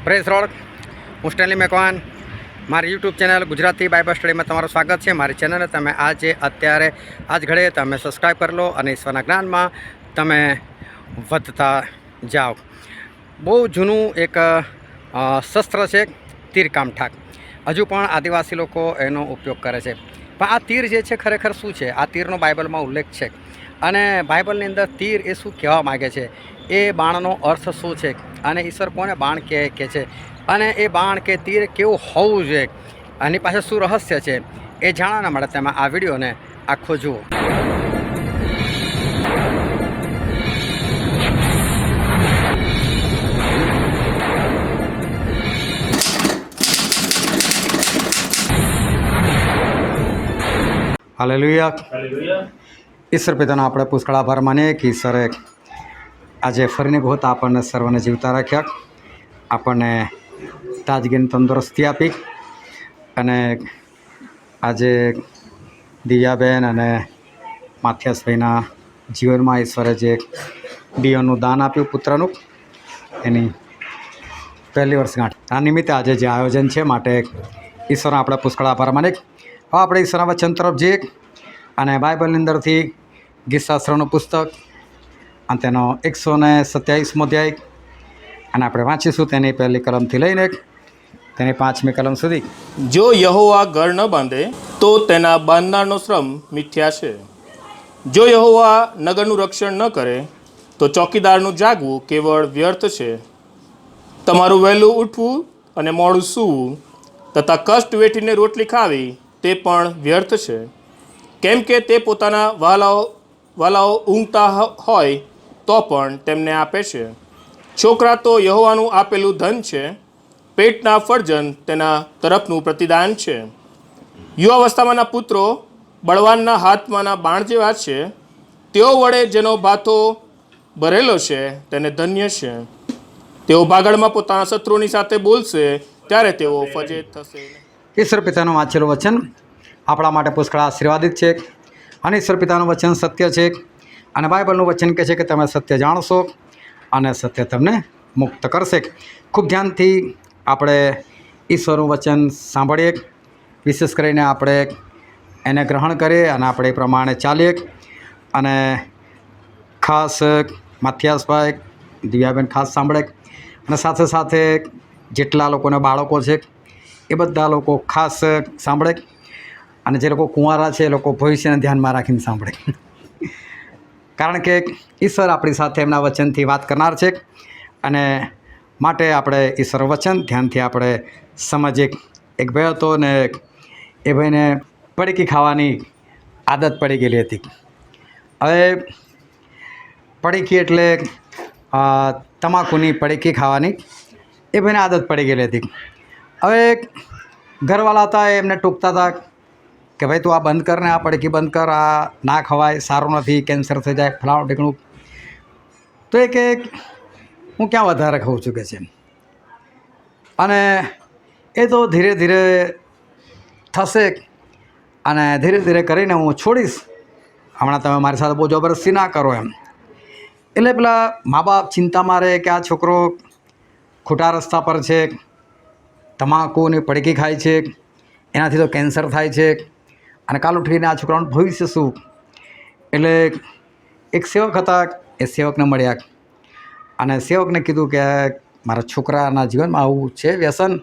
Press road હું Stanley Macwan મારી YouTube channel Gujarati Bible સ્ટડીમાં તમારું સ્વાગત છે। મારી ચેનલને તમે અત્યારે આજ ઘડે તમે સબસ્ક્રાઈબ કરી લો અને ઈશ્વરના જ્ઞાનમાં તમે વધતા જાઓ। બહુ જૂનું એક શસ્ત્ર છે તીરકામઠાક, હજુ પણ આદિવાસી લોકો એનો ઉપયોગ કરે છે। પણ આ તીર જે છે ખરેખર શું છે, આ તીરનો બાઇબલમાં ઉલ્લેખ છે અને બાઇબલની અંદર તીર એ શું કહેવા માગે છે, એ બાણનો અર્થ શું છે અને ઈશ્વર કોને બાણ કહે છે અને એ બાણ કે તીર કેવું હોવું જોઈએ, આની પાસે શું રહસ્ય છે એ જાણવાના માટે તમે આ વિડીયોને આખો જુઓ। હાલેલુયા। ઈશ્વર પિતાનો આપણે પુષ્કળ આભાર માનીએ કે ઈશ્વરે આજે ફરીને ગોત આપણને સર્વને જીવતા રાખ્યા, આપણને તાજગીની તંદુરસ્તી આપી અને આજે દિવ્યાબેન અને માથિયાસભાઈના જીવનમાં ઈશ્વરે જે દિયોનું દાન આપ્યું પુત્રનું, એની પહેલી વર્ષગાંઠ આ નિમિત્તે આજે જે આયોજન છે માટે ઈશ્વરનો આપણે પુષ્કળ આભાર માનીએ। હવે આપણે ઈશ્વરના વચન તરફ જઈએ અને બાઇબલની અંદરથી ગીતશાસ્ત્રનું પુસ્તક અને તેનો 127મો અધ્યાય અને આપણે વાંચીશું તેની પહેલી કલમથી લઈને તેની 5મી કલમ સુધી। જો યહોવા ઘર ન બાંધે તો તેના બાંધનારનો શ્રમ મિથ્યા છે। જો યહોવા નગરનું રક્ષણ ન કરે તો ચોકીદારનું જાગવું કેવળ વ્યર્થ છે। તમારું વહેલું ઉઠવું અને મોડું સૂવું તથા કષ્ટ વેઠીને રોટલી ખાવી તે પણ વ્યર્થ છે, કેમ કે તે પોતાના વાલાઓ ઊંઘતા હોય તો પણ તેમને આપે છે। છોકરા તો યહોવાનું આપેલું ધન છે, પેટના ફરજન તેના તરફનું પ્રતિદાન છે। યુવાવસ્થામાંના પુત્રો બળવાનના હાથમાંના બાણ જેવા છે, તેઓ વડે જેનો ભાથો ભરેલો છે તેને ધન્ય છે। તેઓ ભાગળમાં પોતાના શત્રુની સાથે બોલશે, ત્યારે તેઓ ફજેત થશે। ઈશ્વર પિતાનું વાંચેલું વચન આપણા માટે પુષ્કળ આશીર્વાદિત છે અને ઈશ્વર પિતાનું વચન સત્ય છે અને બાઇબલનું વચન કહે છે કે તમે સત્ય જાણશો અને સત્ય તમને મુક્ત કરશે। ખૂબ ધ્યાનથી આપણે ઈશ્વરનું વચન સાંભળીએ, વિશેષ કરીને આપણે એને ગ્રહણ કરીએ અને આપણે એ પ્રમાણે ચાલીએ અને ખાસ માથિયાસભાઈ, દિવ્યાબેન ખાસ સાંભળે અને સાથે સાથે જેટલા લોકોના બાળકો છે એ બધા લોકો ખાસ સાંભળે અને જે લોકો કુંવારા છે એ લોકો ભવિષ્યને ધ્યાનમાં રાખીને સાંભળે કારણ કે ઈશ્વર આપણી સાથે એમના વચનથી વાત કરનાર છે અને માટે આપણે ઈશ્વર વચન ધ્યાનથી આપણે સમજીએ। એક ભાઈ હતો ને એ ભાઈને પડીકી ખાવાની આદત પડી ગયેલી હતી। હવે પડીકી એટલે તમાકુની પડીકી ખાવાની એ ભાઈને આદત પડી ગયેલી હતી। હવે ઘરવાળા હતા એમને ટૂંકતા હતા કે ભાઈ તું આ બંધ કર ને, આ પડીકી બંધ કર, આ ના ખવાય, સારું નથી, કેન્સર થઈ જાય, ફલાણું ઢીકણું। તો એ કે હું ક્યાં વધારે ખાઉં છું કે છે અને એ તો ધીરે ધીરે થશે અને ધીરે ધીરે કરીને હું છોડીશ, હમણાં તમે મારી સાથે બહુ જબરદસ્તી ના કરો એમ। એટલે પેલા મા બાપ ચિંતામાં રહે કે આ છોકરો ખોટા રસ્તા પર છે, તમાકુની પડીકી ખાય છે, એનાથી તો કેન્સર થાય છે અને કાલ ઉઠીને આ છોકરાનું ભવિષ્ય શું। એટલે એક સેવક હતા, એ સેવકને મળ્યા અને સેવકને કીધું કે મારા છોકરાના જીવનમાં આવું છે વ્યસન,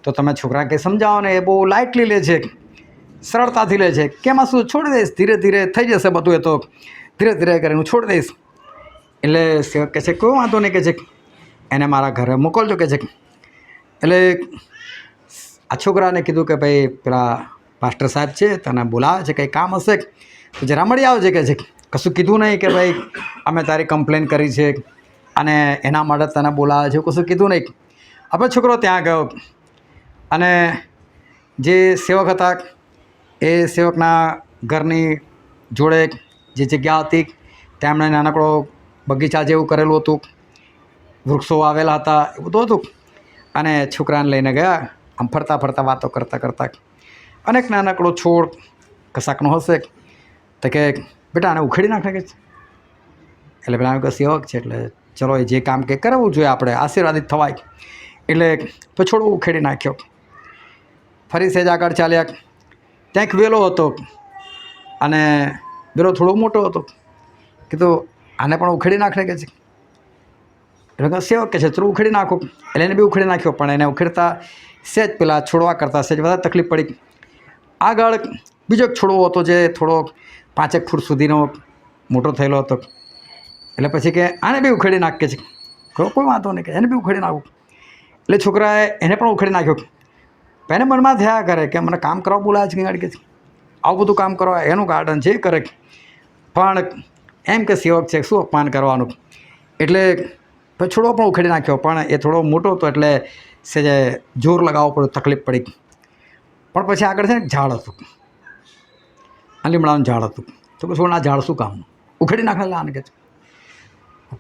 તો તમે છોકરા કંઈ સમજાવો ને, એ બહુ લાઇટલી લે છે, સરળતાથી લે છે કે એમાં શું, છોડી દઈશ, ધીરે ધીરે થઈ જશે બધું, એ તો ધીરે ધીરે કરીને હું છોડી દઈશ। એટલે સેવક કહે છે કોઈ વાંધો નહીં, કહે છે એને મારા ઘરે મોકલજો કે છે। એટલે આ છોકરાને કીધું કે ભાઈ પેલા પાસ્ટર સાહેબ છે તને બોલાવે છે, કંઈ કામ હશે તો જરા મળી આવજે કે છે। કશું કીધું નહીં કે ભાઈ અમે તારી કમ્પ્લેન કરી છે અને એના માટે તને બોલાવે છે, કશું કીધું નહીં। હવે છોકરો ત્યાં ગયો અને જે સેવક હતા એ સેવકના ઘરની જોડે જે જગ્યા હતી ત્યાં એમણે નાનકડો બગીચા જેવું કરેલું હતું, વૃક્ષો વાવેલા હતા, એવું બધું હતું અને છોકરાને લઈને ગયા। આમ ફરતા ફરતા વાતો કરતાં કરતાં અને એક નાનકડો છોડ કશાકનો હશે તો કે બેટા આને ઉખેડી નાખે કે છે। એટલે પેલા કે સેવક છે એટલે ચલો એ જે કામ કે કરવું જોઈએ, આપણે આશીર્વાદિત થવાય। એટલે પછોડો ઉખેડી નાખ્યો. ફરી સહેજ આગળ ચાલ્યા. ત્યાં એક વેલો હતો અને વેલો થોડો મોટો હતો. કીધું આને પણ ઉખેડી નાખને કે છે. એટલે સેવક કે છે થોડું ઉખેડી નાખો. એટલે એને બી ઉખેડી નાખ્યો, પણ એને ઉખેડતા સહેજ પેલા છોડવા કરતાં સહેજ વધારે તકલીફ પડી. આગળ બીજો એક છોડવો હતો જે થોડો 5 ફૂટ સુધીનો મોટો થયેલો હતો. એટલે પછી કે આને બી ઉખેડી નાખ કે છે. કોઈ વાંધો નહીં કે એને બી ઉખેડી નાખું. એટલે છોકરાએ એને પણ ઉખેડી નાખ્યો. એને મનમાં થયા કરે કે મને કામ કરવા બોલાવે છે ગાડી કે છે, આવું બધું કામ કરવા, એનું ગાર્ડન છે કરે. પણ એમ કે સેવક છે શું અપમાન કરવાનું. એટલે પછી છોડો પણ ઉખેડી નાખ્યો, પણ એ થોડો મોટો હતો એટલે સહેજે જોર લગાવવો પડ્યો, તકલીફ પડી. પણ પછી આગળ છે ને એક ઝાડ હતું, આ લીમડાનું ઝાડ હતું. તો કે છોડ આ ઝાડ શું કામનું, ઉખેડી નાખે આને કે છે.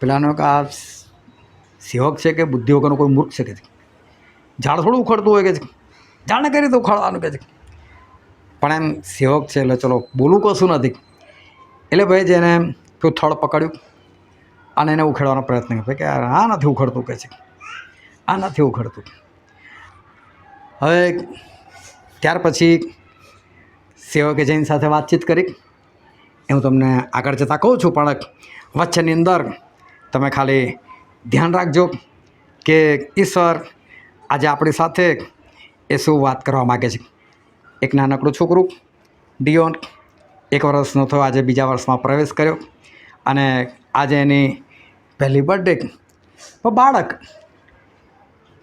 પેલાનો કે આ સેવક છે કે બુદ્ધિ વગરનો કોઈ મૂર્ખ છે કે છે, ઝાડ થોડું ઉખડતું હોય કે છે, ઝાડને કઈ રીતે ઉખાડવાનું કે છે. પણ એમ સેવક છે એટલે ચલો બોલું કશું નથી. એટલે ભાઈ જેને પેલું થડ પકડ્યું અને એને ઉખેડવાનો પ્રયત્ન કર્યો કે આ નથી ઉખડતું કે છે, આ નથી ઉખડતું. હવે ત્યાર પછી સેવકે જૈન સાથે વાતચીત કરી. એ હું તમને આગળ જતાં કહું છું, પણ વચનની અંદર તમે ખાલી ધ્યાન રાખજો કે ઈશ્વર આજે આપણી સાથે એ શું વાત કરવા માગે છે. એક નાનકડું છોકરું ડિયોન 1 વર્ષનો થયો, આજે 2જા વર્ષમાં પ્રવેશ કર્યો અને આજે એની પહેલી બર્થડે. પણ બાળક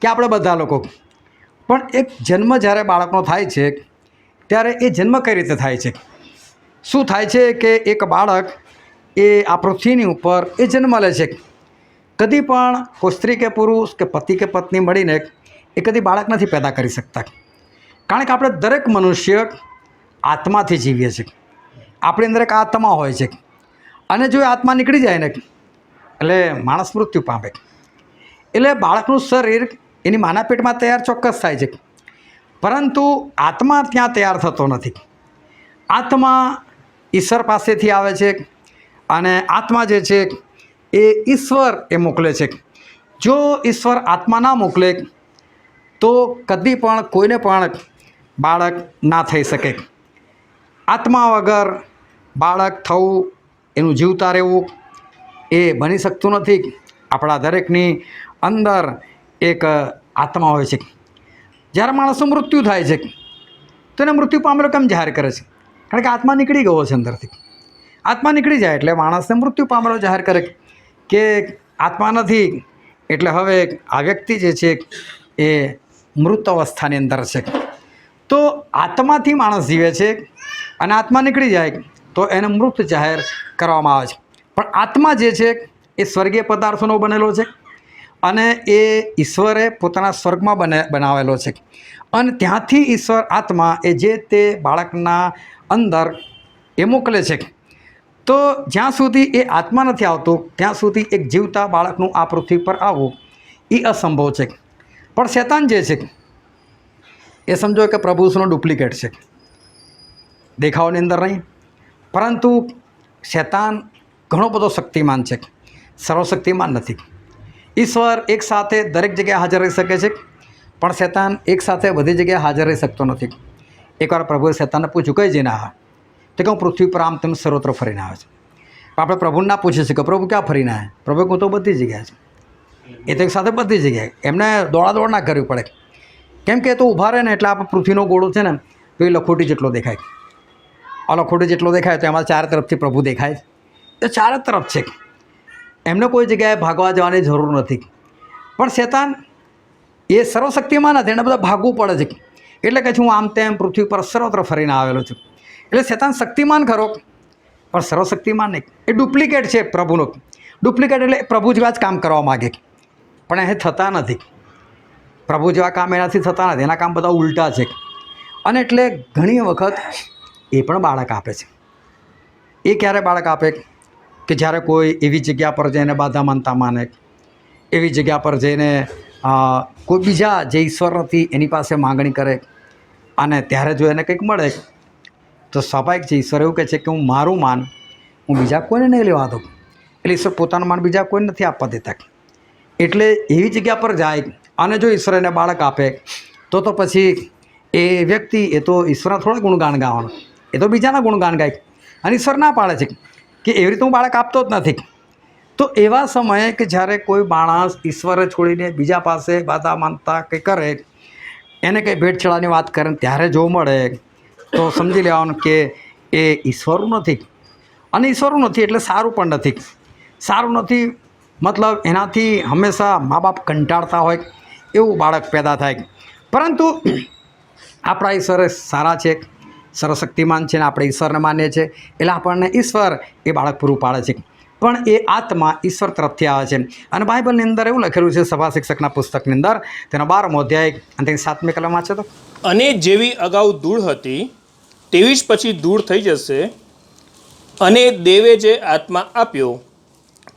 કે આપણે બધા લોકો પણ એક જન્મ જ્યારે બાળકનો થાય છે ત્યારે એ જન્મ કઈ રીતે થાય છે, શું થાય છે કે એક બાળક એ આ પૃથ્વીની ઉપર એ જન્મ લે છે. કદી પણ કોઈ સ્ત્રી કે પુરુષ કે પતિ કે પત્ની મળીને એ કદી બાળક નથી પેદા કરી શકતા. કારણ કે આપણે દરેક મનુષ્ય આત્માથી જીવીએ છીએ. આપણી અંદર એક આત્મા હોય છે અને જો એ આત્મા નીકળી જાય ને એટલે માણસ મૃત્યુ પામે. એટલે બાળકનું શરીર એની માના પેટમાં તૈયાર ચોક્કસ થાય છે, પરંતુ આત્મા ત્યાં તૈયાર થતો નથી. આત્મા ઈશ્વર પાસેથી આવે છે અને આત્મા જે છે એ ઈશ્વર એ મોકલે છે. જો ઈશ્વર આત્મા ના મોકલે તો કદી પણ કોઈને પણ બાળક ના થઈ શકે. આત્મા વગર બાળક થવું, એનું જીવતા રહેવું એ બની શકતું નથી. આપણા દરેકની અંદર એક આત્મા હોય છે. જ્યારે માણસનું મૃત્યુ થાય છે તો એને મૃત્યુ પામેલો કેમ જાહેર કરે છે? કારણ કે આત્મા નીકળી ગયો છે અંદરથી. આત્મા નીકળી જાય એટલે માણસને મૃત્યુ પામેલો જાહેર કરે કે આત્મા નથી, એટલે હવે આ વ્યક્તિ જે છે એ મૃત અવસ્થાની અંદર છે. તો આત્માથી માણસ જીવે છે અને આત્મા નીકળી જાય તો એને મૃત જાહેર કરવામાં આવે છે. પણ આત્મા જે છે એ સ્વર્ગીય પદાર્થોનો બનેલો છે અને એ ઈશ્વરે પોતાના સ્વર્ગમાં બનાવેલો છે અને ત્યાંથી ઈશ્વર આત્મા એ જે તે બાળકના અંદર એ મોકલે છે. તો જ્યાં સુધી એ આત્મા નથી આવતો ત્યાં સુધી એક જીવતા બાળકનું આ પૃથ્વી પર આવવું એ અસંભવ છે. પણ શૈતાન જે છે એ સમજો કે પ્રભુનો ડુપ્લિકેટ છે, દેખાવની અંદર નહીં, પરંતુ શૈતાન ઘણો બધો શક્તિમાન છે, સર્વશક્તિમાન નથી. ઈશ્વર એક સાથે દરેક જગ્યાએ હાજર રહી શકે છે, પણ શૈતાન એક સાથે બધી જગ્યાએ હાજર રહી શકતો નથી. એકવાર પ્રભુએ શૈતાનને પૂછ્યું કઈ જઈને આવ્યા? તો કે હું પૃથ્વી પર આમ તેમ સર્વત્ર ફરીને આવે છે. આપણે પ્રભુને ના પૂછી શકીએ પ્રભુ ક્યાં ફરીને આવે? પ્રભુ હું તો બધી જગ્યાએ છે. એ તો એક સાથે બધી જગ્યાએ, એમને દોડાદોડ ના કરવી પડે. કેમ કે એ તો ઊભા રહે ને એટલે આપણે પૃથ્વીનો ગોળો છે ને તો એ લખોટી જેટલો દેખાય. આ લખોટી જેટલો દેખાય તો એમાં 4 તરફથી પ્રભુ દેખાય. એ 4 તરફ છે, એમને કોઈ જગ્યાએ ભાગવા જવાની જરૂર નથી. પણ શૈતાન એ સર્વશક્તિમાન નથી, એને બધા ભાગવું પડે છે. એટલે કે હું આમ તેમ પૃથ્વી પર સર્વત્ર ફરીને આવેલો છું. એટલે શૈતાન શક્તિમાન ખરો પણ સર્વશક્તિમાન નહીં. એ ડુપ્લિકેટ છે પ્રભુનો. ડુપ્લિકેટ એટલે પ્રભુ જેવા જ કામ કરવા માગે પણ એ થતા નથી. પ્રભુ જેવા કામ એનાથી થતા નથી, એના કામ બધા ઉલટા છે. અને એટલે ઘણી વખત એ પણ બાળક આપે છે. એ ક્યારે બાળક આપે કે જ્યારે કોઈ એવી જગ્યા પર જઈને બાધા માનતા માને, એવી જગ્યા પર જઈને કોઈ બીજા જે ઈશ્વર નથી એની પાસે માગણી કરે અને ત્યારે જો એને કંઈક મળે તો સ્વાભાવિક છે ઈશ્વર એવું કહે છે કે હું મારું માન હું બીજા કોઈને નહીં લેવા દઉં. એટલે ઈશ્વર પોતાનું માન બીજા કોઈને નથી આપવા દેતા. એટલે એવી જગ્યા પર જાય અને જો ઈશ્વર એને બાળક આપે તો પછી એ વ્યક્તિ એ તો ઈશ્વરના થોડા ગુણગાન ગાવાનો, એ તો બીજાના ગુણગાન ગાય. અને ઈશ્વર ના પાડે છે કે એવી રીતે હું બાળક આપતો જ નથી. તો એવા સમયે કે જ્યારે કોઈ માણસ ઈશ્વરે છોડીને બીજા પાસે વાદા માનતા કંઈ કરે, એને કંઈ ભેટ ચડાવવાની વાત કરે ત્યારે જો મળે તો સમજી લેવાનું કે એ ઈશ્વરનું નથી. અને ઈશ્વરનું નથી એટલે સારું પણ નથી. સારું નથી મતલબ એનાથી હંમેશા મા બાપ કંટાળતા હોય એવું બાળક પેદા થાય. પરંતુ આપણા ઈશ્વર સારા છે, સર્વશક્તિમાન છે, ને આપણે ઈશ્વરને માનીએ છીએ એટલે આપણને ઈશ્વર એ બાળક પૂરું પાડે છે. પણ એ આત્મા ઈશ્વર તરફથી આવે છે. અને બાઇબલની અંદર એવું લખેલું છે સભા શિક્ષકના પુસ્તકની અંદર, તેનો 12મો અધ્યાય અને તેની 7મી કલમ વાંચો તો. અને જેવી અગાઉ ધૂળ હતી તેવી જ પછી ધૂળ થઈ જશે, અને દેવે જે આત્મા આપ્યો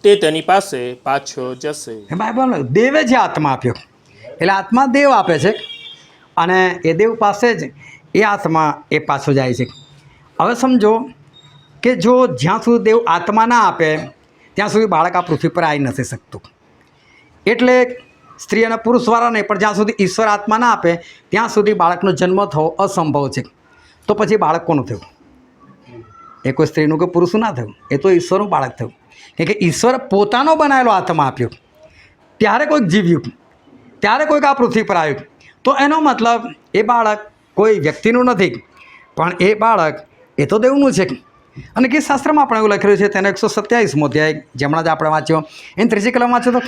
તે તેની પાસે પાછો જશે. એ બાઇબલ દેવે જે આત્મા આપ્યો એટલે આત્મા દેવ આપે છે અને એ દેવ પાસે જ એ આત્મા એ પાછો જાય છે. હવે સમજો કે જો જ્યાં સુધી દેવ આત્મા ના આપે ત્યાં સુધી બાળક આ પૃથ્વી પર આવી નથી શકતું. એટલે સ્ત્રી અને પુરુષવાળા નહીં, પણ જ્યાં સુધી ઈશ્વર આત્મા ના આપે ત્યાં સુધી બાળકનો જન્મ થવો અસંભવ છે. તો પછી બાળક કોનું થયું? એ કોઈ સ્ત્રીનું કે પુરુષનું ના થયું, એ તો ઈશ્વરનું બાળક થયું. કેમ કે ઈશ્વર પોતાનો બનાવેલો આત્મા આપ્યો ત્યારે કોઈક જીવ્યું, ત્યારે કોઈક આ પૃથ્વી પર આવ્યું. તો એનો મતલબ એ બાળક કોઈ વ્યક્તિનું નથી, પણ એ બાળક એ તો દેવનું છે. અને ગીતશાસ્ત્રમાં આપણે એવું લખેલું છે તેનો 127મો અધ્યાય જેમણાં જ આપણે વાંચ્યો એની 3જી કલમ વાંચો તો.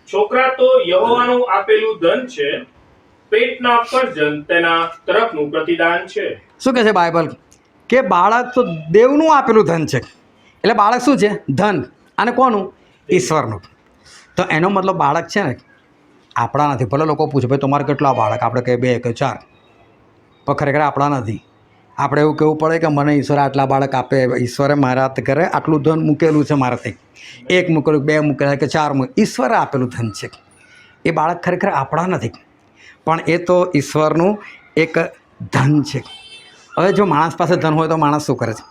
છોકરા તો યહોવાનું આપેલું ધન છે, પેટના પર્જન તેના તરફનું પ્રતિદાન છે. શું કહે છે બાઇબલ? કે બાળક તો દેવનું આપેલું ધન છે. એટલે બાળક શું છે? ધન. અને કોનું? ઈશ્વરનું. તો એનો મતલબ બાળક છે ને આપણા નથી. ભલે લોકો પૂછે ભાઈ તમારે કેટલા બાળક? આપણે કહીએ 2 કે 4, પણ ખરેખર આપણા નથી. આપણે એવું કહેવું પડે કે મને ઈશ્વર આટલા બાળક આપે, ઈશ્વરે મારા ઘરે આટલું ધન મૂકેલું છે મારાથી, 1 મૂકેલું, 2 મૂકેલા કે 4 મૂકેલું, ઈશ્વરે આપેલું ધન છે. એ બાળક ખરેખર આપણા નથી, પણ એ તો ઈશ્વરનું એક ધન છે. હવે જો માણસ પાસે ધન હોય તો માણસ શું કરે છે?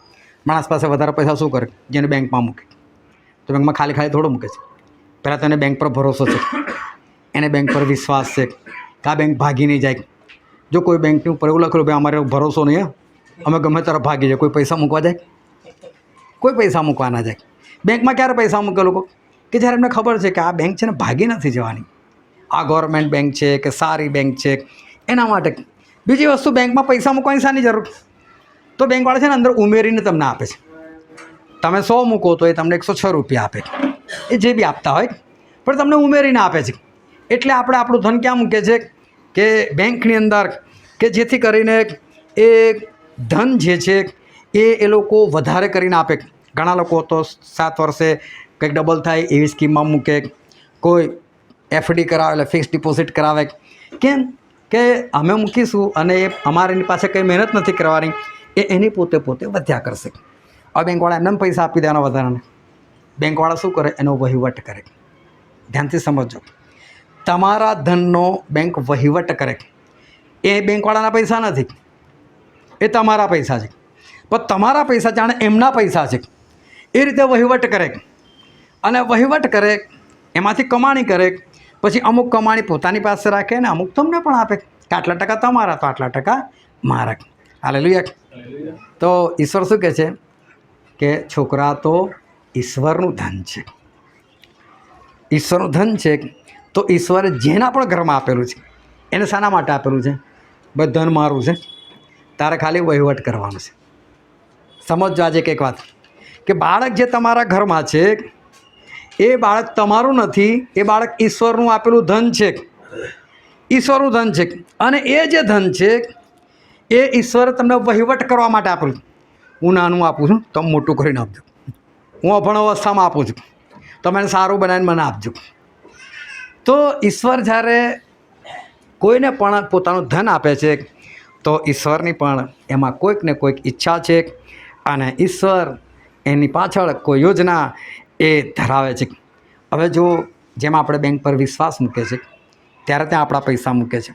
માણસ પાસે વધારે પૈસા શું કરે? જેને બેંકમાં મૂકે. તો બેંકમાં ખાલી ખાલી થોડું મૂકે છે. પહેલાં તો એને બેંક પર ભરોસો છે, એને બેંક પર વિશ્વાસ છે કે આ બેંક ભાગી નહીં જાય. જો કોઈ બેંકની ઉપર એવું લખેલું ભાઈ અમારે ભરોસો નહીં, અમે ગમે તરફ ભાગી જાય, કોઈ પૈસા મૂકવા જાય? કોઈ પૈસા મૂકવા ના જાય. બેંકમાં ક્યારે પૈસા મૂકે લોકો? કે જ્યારે એમને ખબર છે કે આ બેંક છે ને ભાગી નથી જવાની, આ ગવર્મેન્ટ બેંક છે કે સારી બેંક છે, એના માટે. બીજી વસ્તુ, બેંકમાં પૈસા મૂકવાની શાની જરૂર? તો બેંકવાળા છે ને અંદર ઉમેરીને તમને આપે છે. તમે 100 મૂકો તો એ તમને 106 રૂપિયા આપે, એ જે બી આપતા હોય, પણ તમને ઉમેરીને આપે છે. એટલે આપણે આપણું ધન ક્યાં મૂકે છે? કે બેંકની અંદર, કે જેથી કરીને એ ધન જે છે એ લોકો વધારે કરીને આપે. ઘણા લોકો તો 7 વર્ષે કંઈક ડબલ થાય એવી સ્કીમમાં મૂકે, કોઈ FD કરાવે એટલે ફિક્સ ડિપોઝિટ કરાવે. કેમ? કે અમે મૂકીશું અને એ અમારી પાસે કંઈ મહેનત નથી કરવાની, એ એની પોતે વધ્યા કરશે. હવે બેંકવાળા એમને પૈસા આપી દેવાના વધારાને. બેંકવાળા શું કરે? એનો વહીવટ કરે. ધ્યાનથી સમજો, તમારા ધનનો બેંક વહીવટ કરે. એ બેંકવાળાના પૈસા નથી, એ તમારા પૈસા છે. પણ તમારા પૈસા જાણે એમના પૈસા છે એ રીતે વહીવટ કરે. અને વહીવટ કરે એમાંથી કમાણી કરે, પછી અમુક કમાણી પોતાની પાસે રાખે ને અમુક તમને પણ આપે કે આટલા ટકા તમારા તો આટલા ટકા મારા. હાલેલુયા. તો ઈશ્વર શું કહે છે? કે છોકરા તો ઈશ્વરનું ધન છે. ઈશ્વરનું ધન છે. તો ઈશ્વરે જેના પણ ઘરમાં આપેલું છે એને શાના માટે આપેલું છે? બસ ધન મારું છે, તારે ખાલી વહીવટ કરવાનો છે. સમજો આજે કંઈક વાત, કે બાળક જે તમારા ઘરમાં છે એ બાળક તમારું નથી, એ બાળક ઈશ્વરનું આપેલું ધન છે. ઈશ્વરનું ધન છે. અને એ જે ધન છે એ ઈશ્વરે તમને વહીવટ કરવા માટે આપેલું. હું નાનું આપું છું, તમે મોટું કરીને આપજો. હું અભણ અવસ્થામાં આપું છું, તમે એને સારું બનાવીને મને આપજો. તો ઈશ્વર જ્યારે કોઈને પણ પોતાનું ધન આપે છે તો ઈશ્વરની પણ એમાં કોઈક ને કોઈક ઈચ્છા છે, અને ઈશ્વર એની પાછળ કોઈ યોજના એ ધરાવે છે. હવે જો જેમ આપણે બેંક પર વિશ્વાસ મૂકે છે ત્યારે ત્યાં આપણા પૈસા મૂકે છે,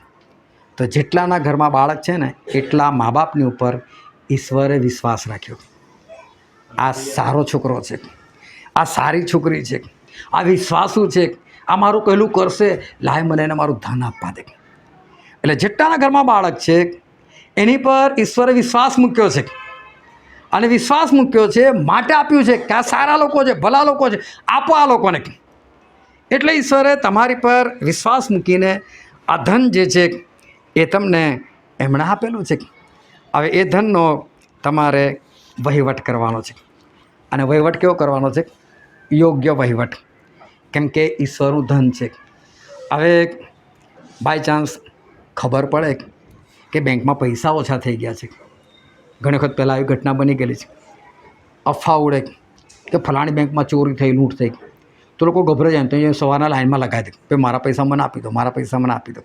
તો જેટલાના ઘરમાં બાળક છે ને એટલા મા બાપની ઉપર ઈશ્વરે વિશ્વાસ રાખ્યો. આ સારો છોકરો છે, આ સારી છોકરી છે, આ વિશ્વાસુ છે, આ મારું કહેલું કરશે, લાય મને એને મારું ધન આપવા દે. એટલે જેટલાના ઘરમાં બાળક છે એની પર ઈશ્વરે વિશ્વાસ મૂક્યો છે, અને વિશ્વાસ મૂક્યો છે માટે આપ્યું છે કે આ સારા લોકો છે, ભલા લોકો છે, આપો આ લોકોને. એટલે ઈશ્વરે તમારી પર વિશ્વાસ મૂકીને આ ધન જે છે એ તમને એમણે આપેલું છે. હવે એ ધનનો તમારે વહીવટ કરવાનો છે, અને વહીવટ કેવો કરવાનો છે? યોગ્ય વહીવટ, કેમ કે ઈશ્વરનું ધન છે. હવે બાય ચાન્સ ખબર પડે કે બેંકમાં પૈસા ઓછા થઈ ગયા છે, ઘણી વખત પહેલાં આવી ઘટના બની ગયેલી છે, અફવા ઉડે કે ફલાણી બેંકમાં ચોરી થઈ, લૂંટ થઈ, તો લોકો ગભરાઈ જાય, તો એ સવારના લાઈનમાં લગાવી દે કે મારા પૈસા મને આપી દો, મારા પૈસા મને આપી દો.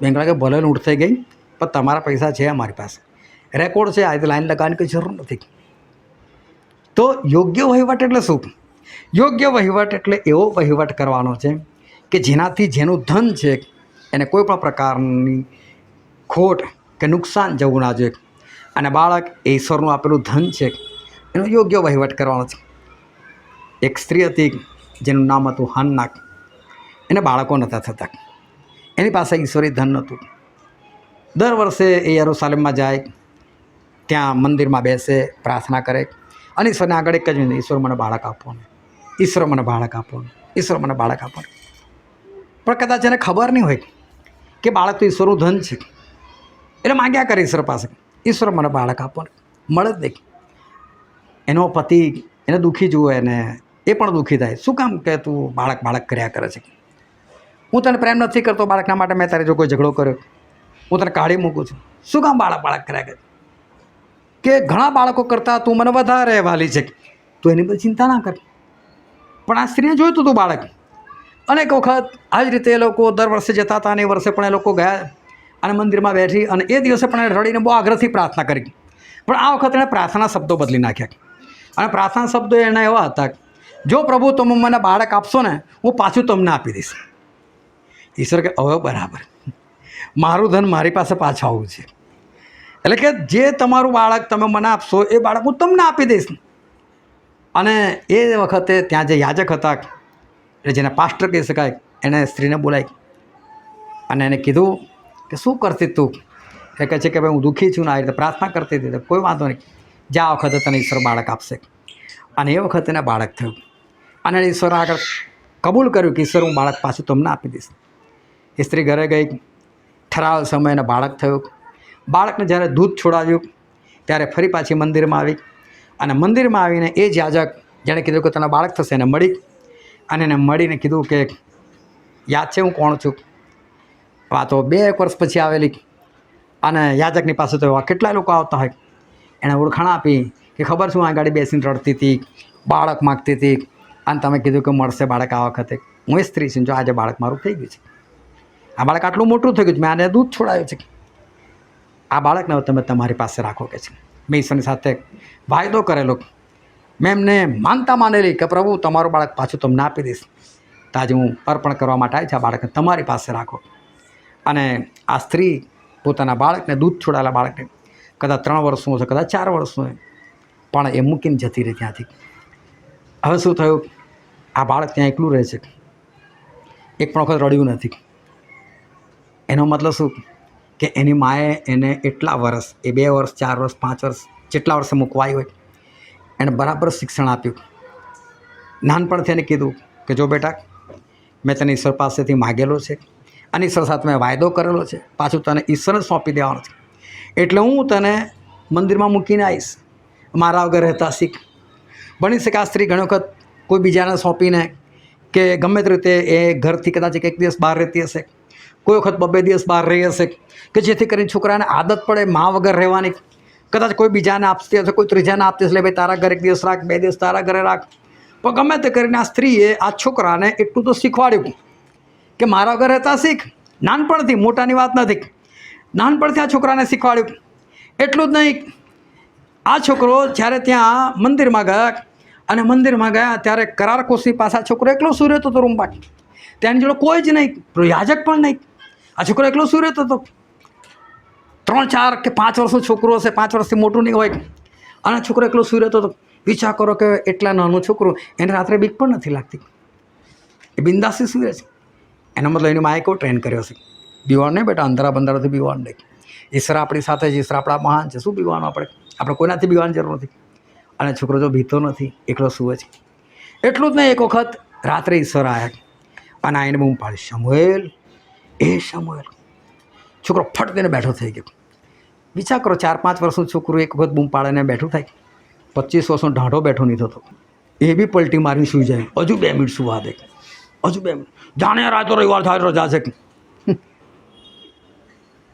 બેંક લાગે ભલે લૂંટ થઈ ગઈ પણ તમારા પૈસા છે અમારી પાસે, રેકોર્ડ છે, આ રીતે લાઈન લગાવવાની કોઈ જરૂર નથી. તો યોગ્ય વહીવટ એટલે શું? યોગ્ય વહીવટ એટલે એવો વહીવટ કરવાનો છે કે જેનાથી જેનું ધન છે એને કોઈ પણ પ્રકારની ખોટ કે નુકસાન જવું ના જોઈએ. અને બાળક એ ઈશ્વરનું આપેલું ધન છે, એનો યોગ્ય વહીવટ કરવાનો છે. એક સ્ત્રી હતી જેનું નામ હતું હાન્ના. એને બાળકો નહોતા થતા, એની પાસે ઈશ્વરી ધન નહોતું. દર વર્ષે એ યરૂશાલેમમાં જાય, ત્યાં મંદિરમાં બેસે, પ્રાર્થના કરે, અને ઈશ્વરને આગળ એક જ વિનંતી, ઈશ્વર મને બાળક આપો ને, ઈશ્વર મને બાળક આપો ને, ઈશ્વર મને બાળક આપો. પણ કદાચ એને ખબર નહીં હોય કે બાળક તો ઈશ્વરનું ધન છે, એટલે માગ્યા કરે ઈશ્વર પાસે, ઈશ્વર મને બાળક આપો ને, મળે જ નહીં. એનો પતિ એને દુઃખી જુએ ને એ પણ દુઃખી થાય. શું કામ કે તું બાળક બાળક કર્યા કરે છે? હું તને પ્રેમ નથી કરતો બાળકના માટે, મેં તારે જો કોઈ ઝઘડો કર્યો, હું તને કાઢી મૂકું છું, શું કામ બાળક બાળક કર્યા કરે? કે ઘણા બાળકો કરતાં તું મને વધારે વાલી છે, તું એની બધી ચિંતા ના કર. પણ આ સ્ત્રીને જોઈતું હતું બાળક. અનેક વખત આ જ રીતે એ લોકો દર વર્ષે જતા હતા, અને એ વર્ષે પણ એ લોકો ગયા અને મંદિરમાં બેઠી, અને એ દિવસે પણ એ રડીને બહુ આગ્રહથી પ્રાર્થના કરી. પણ આ વખતે એણે પ્રાર્થના શબ્દો બદલી નાખ્યા, અને પ્રાર્થના શબ્દો એના એવા હતા, જો પ્રભુ તમે મને બાળક આપશો ને, હું પાછું તમને આપી દઈશ. ઈશ્વર કે હવે બરાબર, મારું ધન મારી પાસે પાછું આવવું છે, એટલે કે જે તમારું બાળક તમે મને આપશો એ બાળક હું તમને આપી દઈશ. અને એ વખતે ત્યાં જે યાજક હતા, એટલે જેને પાસ્ટર કહી શકાય, એણે સ્ત્રીને બોલાવી અને એને કીધું કે શું કરતી તું? એ કહે છે કે ભાઈ હું દુઃખી છું ને આ રીતે પ્રાર્થના કરતી હતી. કોઈ વાંધો નહીં, જે આ વખતે તને ઈશ્વર બાળક આપશે. અને એ વખતે એને બાળક થયું, અને ઈશ્વર આગળ કબૂલ કર્યું કે ઈશ્વર હું બાળક પાછું તમને આપી દઈશ. એ સ્ત્રી ઘરે ગઈ, ઠરાવ સમયે એને બાળક થયું. બાળકને જ્યારે દૂધ છોડાવ્યું ત્યારે ફરી પાછી મંદિરમાં આવી, અને મંદિરમાં આવીને એ જ યાજક જેણે કીધું કે તને બાળક થશે એને મળી, અને એને મળીને કીધું કે યાદ છે હું કોણ છું? આ તો 2 વર્ષ પછી આવેલી. અને યાજકની પાસે તો એવા કેટલાય લોકો આવતા હોય. એણે ઓળખાણ આપી કે ખબર શું, આ ગાડી બેસીને રડતી હતી, બાળક માગતી હતી, અને તમે કીધું કે મળશે બાળક આ વખતે. હું એ સ્ત્રી છું, જો આજે બાળક મારું થઈ ગયું છે, આ બાળક આટલું મોટું થઈ ગયું છે, મેં આને દૂધ છોડાયું છે, આ બાળકને હવે તમે તમારી પાસે રાખો કે છે. મેં ઈશ્વરની સાથે વાયદો કરેલો, મેં એમને માનતા માનેલી કે પ્રભુ તમારું બાળક પાછું તમને આપી દઈશ. તો આજે હું અર્પણ કરવા માટે આવી છે, આ બાળકને તમારી પાસે રાખો. અને આ સ્ત્રી પોતાના બાળકને, દૂધ છોડાયેલા બાળકને, કદાચ 3 વર્ષનું હશે, કદાચ 4 વર્ષનું હોય, પણ એ મૂકીને જતી રહી ત્યાંથી. હવે શું થયું? આ બાળક ત્યાં એકલું રહે છે, એક પણ વખત રડ્યું નથી. એનો મતલબ શું કે એની માએ એને એટલા વર્ષ, એ 2 વર્ષ, 4 વર્ષ, 5 વર્ષ, જેટલા વર્ષે મૂકવાઈ હોય, એણે બરાબર શિક્ષણ આપ્યું. નાનપણથી એને કીધું કે જો બેટા, મેં તને ઈશ્વર પાસેથી માગેલો છે, અને ઈશ્વર સાથે મેં વાયદો કરેલો છે, પાછું તને ઈશ્વરને સોંપી દેવાનો છે, એટલે હું તને મંદિરમાં મૂકીને આવીશ, મારા વગર રહેતા શીખ. બની શકે આ સ્ત્રી ઘણી વખત કોઈ બીજાને સોંપીને કે ગમે તે રીતે એ ઘરથી કદાચ 1 દિવસ બહાર રહેતી હશે, કોઈ વખત 2 દિવસ બહાર રહી હશે, કે જેથી કરીને છોકરાને આદત પડે મા વગર રહેવાની. કદાચ કોઈ બીજાને આપતી હશે, કોઈ ત્રીજાને આપતી હશે, ભાઈ તારા ઘરે 1 દિવસ રાખ, 2 દિવસ તારા ઘરે રાખ. પણ ગમે તે કરીને આ સ્ત્રીએ આ છોકરાને એટલું તો શીખવાડ્યું કે મારા વગર રહેતા શીખ. નાનપણથી, મોટાની વાત નથી, નાનપણથી આ છોકરાને શીખવાડ્યું. એટલું જ નહીં, આ છોકરો જ્યારે ત્યાં મંદિરમાં ગયા, અને મંદિરમાં ગયા ત્યારે કરાર કોશી પાસે આ છોકરો એકલો સૂઈ રહેતો હતો રૂમમાં. ત્યાંની જોડે કોઈ જ નહીં, યાજક પણ નહીં. આ છોકરો એકલો સૂઈ રહેતો હતો. 3, 4 કે 5 વર્ષનો છોકરો હશે, 5 વર્ષથી મોટું નહીં હોય, અને છોકરો એકલો સૂઈ રહેતો હતો. વિચાર કરો કે એટલા નાનું છોકરું, એને રાત્રે બીક પણ નથી લાગતી. એ બિંદાસી સૂવે છે. એનો મતલબ એની માએ કેવો ટ્રેન કર્યો છે. બીવાણ નહીં બેટા, અંધારા બંધારાથી બીવાણ નહીં. ઈશ્વર આપણી સાથે છે, ઈશ્વર આપણા મહાન છે. શું બીવાનું આપણે કોઈનાથી બીવાની જરૂર નથી. અને છોકરો જો બીતો નથી, એકલો સૂવે છે. એટલું જ નહીં, એક વખત રાત્રે ઈશ્વર આવ્યા અને આઈને બૂમ પાડી, શમુએલ, એ શમુએલ. છોકરો ફટ દઈને બેઠો થઈ ગયો. વિચાર કરો, 4-5 વર્ષનું છોકરું એક વખત બૂમ પાડીને બેઠું થાય. 25 વર્ષનો ઢાંઢો બેઠો નહીં થતો. એ બી પલટી મારીને સૂઈ જાય. હજુ 2 મિનિટ સુવા દે, હજુ 2 મિનિટ. જાણે રાતો રવિવાર થાય, રજા છે.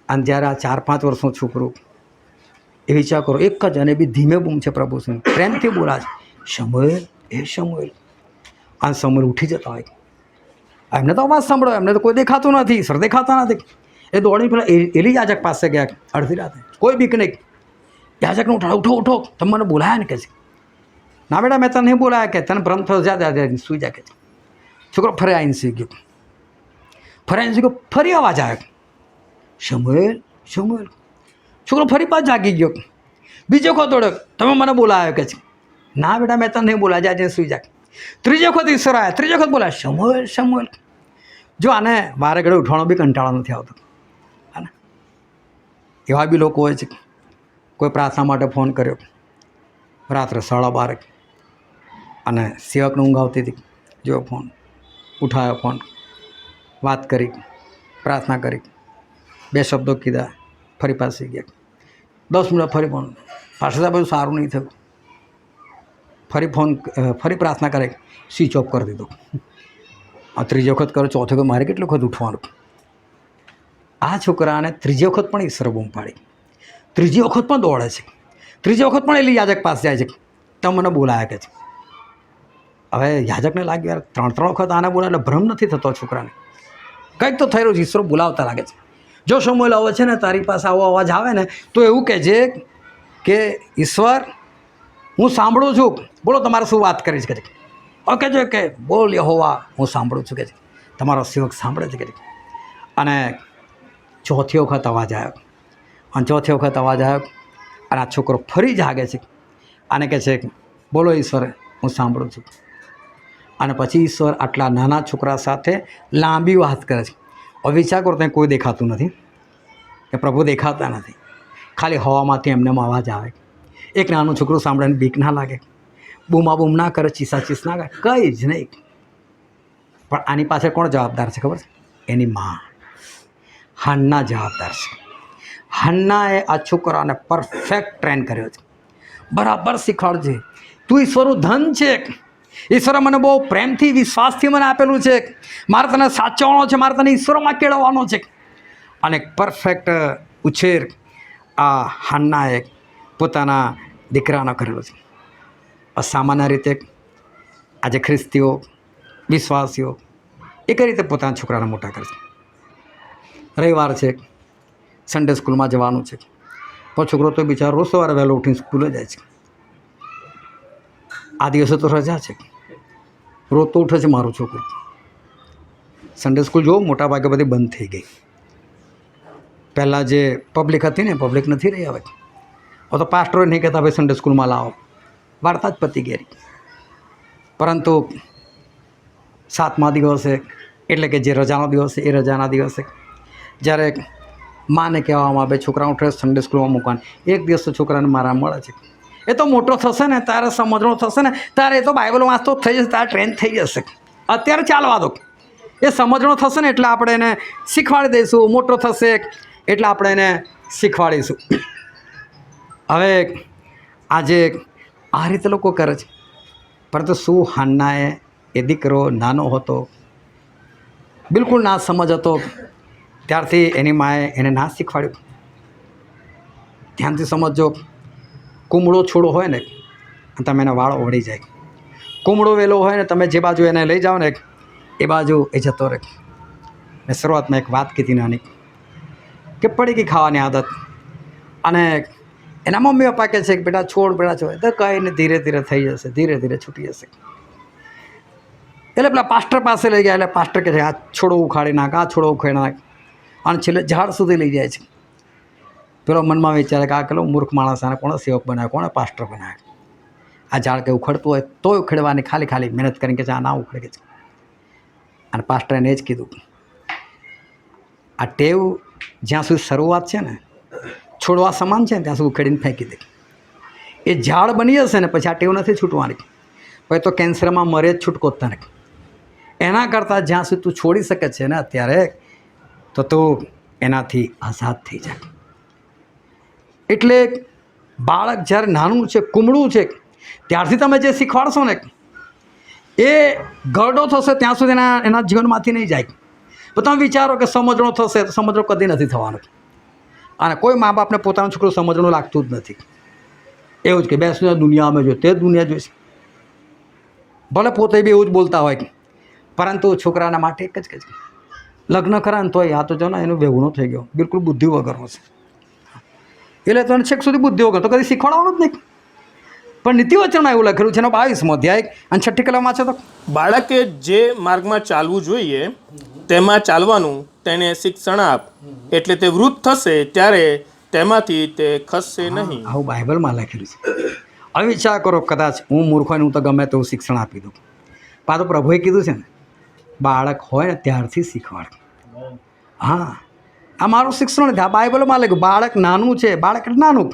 અને જ્યારે આ 4-5 વર્ષનું છોકરું, એ વિચાર કરો, એક જ અને બી ધીમે બૂમ છે પ્રભુ સિંહ, પ્રેમથી બોલા છે, શમુએલ, એ શમુએલ. આ શમુએલ ઉઠી જતા હોય. એમને તો અવાજ સાંભળો, એમને તો કોઈ દેખાતું નથી, સર દેખાતા નથી. એ દોડી પેલા એલી યાજક પાસે ગયા અડધી રાતે, કોઈ બીક નહીં. યાજકને ઉઠાડો, ઉઠો ઉઠો, તમે મને બોલાયા ને કે છે. ના બેટા, મેં તને નહીં બોલાયા કે તને ભ્રમ થયો, જા સુઈ જા કે છે. છોકરો ફરી આવીને સૂઈ ગયો. ફરી આવીને સૂઈ ગયો, ફરી અવાજ આવ્યો, શમુએલ, શમુએલ. છોકરો ફરી પાછો જાગી ગયો. બીજો વખત દોડ્યો, તમે મને બોલાયો કે છે. ના બેટા, મેં તને નહીં બોલાયા, જા સુઈ જા. ત્રીજી વખત ઈશ્વર આવ્યા, ત્રીજી વખત બોલાય, શમુએલ, શમુએલ. જો આને વારે ઘડે ઉઠવાનો બી કંટાળો નથી આવતો. હા, એવા બી લોકો હોય છે. કોઈ પ્રાર્થના માટે ફોન કર્યો રાત્રે 12:30 અને સેવકને ઊંઘ આવતી હતી. જો ફોન ઉઠાવ્યો, ફોન વાત કરી, પ્રાર્થના કરી, 2 શબ્દો કીધા, ફરી પાછી ગયા. 10 મિનિટ ફરી ફોન, પાછળ બધું સારું નહીં થયું. ફરી પ્રાર્થના કરે, સ્વિચ ઓફ કરી દીધો. આ ત્રીજી વખત કરો, ચોથી વખત મારે કેટલી વખત ઉઠવાનું. આ છોકરાને ત્રીજી વખત પણ ઈશ્વર બૂમ પાડી, ત્રીજી વખત પણ દોડે છે, ત્રીજી વખત પણ એલી યાજક પાસે જાય છે, તમે મને બોલાયા કે છે. હવે યાજકને લાગ્યું યાર 3 વખત આને બોલાય એટલે ભ્રમ નથી થતો છોકરાને, કંઈક તો થઈ રહ્યું છે. ઈશ્વર બોલાવતા લાગે છે. જો શમુએલ આવે છે ને તારી પાસે આવો અવાજ આવે ને તો એવું કહેજે કે ઈશ્વર, હું સાંભળું છું, બોલો તમારે શું વાત કરી છે કે. કહેજો કે બોલ યહોવા, હું સાંભળું છું કે છે, તમારો સેવક સાંભળે છે કે. અને ચોથી વખત અવાજ આવ્યો, અને ચોથી વખત અવાજ આવ્યો અને આ છોકરો ફરી જાગે છે અને કહે છે, બોલો ઈશ્વર, હું સાંભળું છું. અને પછી ઈશ્વર આટલા નાના છોકરા સાથે લાંબી વાત કરે છે. હવે વિચાર કરો, ત્યાં કોઈ દેખાતું નથી, કે પ્રભુ દેખાતા નથી, ખાલી હવામાંથી એમને અવાજ આવે. એક નાનું છોકરું સાંભળીને બીક ના લાગે, બૂમ ના કરે, ચીસ ના કરે, કંઈ જ નહીં. પણ આની પાછળ કોણ જવાબદાર છે ખબર છે? એની મા હન્ના જવાબદાર છે. હન્નાએ આ છોકરાને પરફેક્ટ ટ્રેન કર્યો છે, બરાબર શીખવાડજે. તું ઈશ્વરનું ધન છે. ઈશ્વરે મને બહુ પ્રેમથી, વિશ્વાસથી મને આપેલું છે. મારે તને સાચવવાનો છે, મારે તને ઈશ્વરમાં કેળવવાનો છે. અને પરફેક્ટ ઉછેર આ હન્નાએ પોતાના દીકરાનો કરેલો છે. સામાન્ય રીતે આજે ખ્રિસ્તીઓ, વિશ્વાસીઓ એ કઈ રીતે પોતાના છોકરાને મોટા કરે છે. રવિવાર છે, સન્ડે સ્કૂલમાં જવાનું છે, પણ છોકરો તો બિચારો રોજ સવારે વહેલો ઉઠીને સ્કૂલે જાય છે. આ દિવસે તો રજા છે, રોજ તો ઉઠે છે મારું છોકરું. સન્ડે સ્કૂલ જો મોટા ભાગે બધી બંધ થઈ ગઈ. પહેલાં જે પબ્લિક હતી ને, પબ્લિક નથી રહી હવે. તો પાસ્ટરો નહીં કહેતા ભાઈ સન્ડે સ્કૂલમાં લાવો, વાર્તા જ પતી ગઈ. પરંતુ 7મા દિવસે, એટલે કે જે રજાનો દિવસ છે, એ રજાના દિવસે જ્યારે માને કહેવામાં આવે છોકરાઓ ઉઠે સન્ડે સ્કૂલમાં મૂકવાનું, એક દિવસ તો છોકરાને મારા મળે છે. એ તો મોટો થશે ને, તારે સમજણો થશે ને, તારે એ તો બાઇબલ વાંચતો થઈ જશે, તારે ટ્રેન થઈ જશે. અત્યારે ચાલવા દો, એ સમજણો થશે ને એટલે આપણે એને શીખવાડી દઈશું. મોટો થશે એટલે આપણે એને શીખવાડીશું. હવે આજે આ રીતે લોકો કરે છે. પરંતુ શું હન્નાએ, એ દીકરો નાનો હતો, બિલકુલ ના સમજ હતો, ત્યારથી એની માએ એને ના શીખવાડ્યું. ધ્યાનથી સમજજો, કુમળો છોડો હોય ને, તમે એના વાળ ઓળી જાય. કુમળો વેલો હોય ને, તમે જે બાજુ એને લઈ જાઓ ને એ બાજુ એ જતો રહે. મેં શરૂઆતમાં એક વાત કીધી નાની, કે પડી ગઈ ખાવાની આદત, અને એના મમ્મી પપ્પા કહે છે કે બેટા છોડ, તો કહીને ધીરે ધીરે થઈ જશે, ધીરે ધીરે છૂટી જશે. એટલે પેલા પાસ્ટર પાસે લઈ ગયા, એટલે પાસ્ટર કહે છે આ છોડો ઉખાડી નાખ, આ છોડો ઉખાડી નાખ, અને છેલ્લે ઝાડ સુધી લઈ જાય છે. પેલો મનમાં વિચારે કે આ કેટલો મૂર્ખ માણસ, આને કોણે સેવક બનાવ્યો, કોણે પાસ્ટર બનાવ્યો. આ ઝાડ કંઈ ઉખડતું હોય તો ઉખેડવાની ખાલી મહેનત કરીને કે આ ના ઉખડે છે. અને પાસ્ટરે એ જ કીધું, આ ટેવ જ્યાં સુધી શરૂઆત છે ને છોડવા સમાન છે ને ત્યાં સુધી ઉખેડીને ફેંકી દે. એ ઝાડ બની જશે ને પછી આ ટેવ નથી છૂટવાની, પછી તો કેન્સરમાં મરે જ છૂટકો જ તને. એના કરતાં જ્યાં સુધી તું છોડી શકે છે ને અત્યારે, તો તું એનાથી આઝાદ થઈ જાય. એટલે બાળક જ્યારે નાનું છે, કુમળું છે, ત્યારથી તમે જે શીખવાડશો ને એ ગરડો થશે ત્યાં સુધી એના જીવનમાંથી નહીં જાય. તો તમે વિચારો કે સમજણો થશે તો સમજણો કદી નથી થવાનો. અને કોઈ મા બાપને પોતાનું છોકરું સમજણું લાગતું જ નથી. એવું જ કે બેસને દુનિયા અમે જોઈએ તે દુનિયા જોઈશે. ભલે પોતે બી એવું જ બોલતા હોય, પરંતુ છોકરાના માટે એક જ કે લગ્ન કરા ને તોય આ તો જો ને એનો બેગુણો થઈ ગયો, બિલકુલ બુદ્ધિ વગરનો છે. એટલે તને છેક સુધી બુદ્ધિ વગર તો કદી શીખવાડવાનું જ નહીં. પણ નીતિવચનમાં એવું લખેલું છે એનો 22મો અધ્યાય અને 6ઠ્ઠી કલમમાં છે, તો બાળકે જે માર્ગમાં ચાલવું જોઈએ તેમાં ચાલવાનું તેને શિક્ષણ આપ, એટલે તે વૃદ્ધ થશે ત્યારે તેમાંથી તે ખસશે નહીં. આવું બાઇબલમાં લખેલું છે. હવે વિચાર કરો, કદાચ હું મૂર્ખ હોય ને હું તો ગમે તેવું શિક્ષણ આપી દઉં. પાછું પ્રભુએ કીધું છે ને બાળક હોય ને ત્યારથી શીખવાડ. હા, આ મારું શિક્ષણ નથી, આ બાઇબલમાં લખ્યું. બાળક નાનું છે, બાળક એટલે નાનું,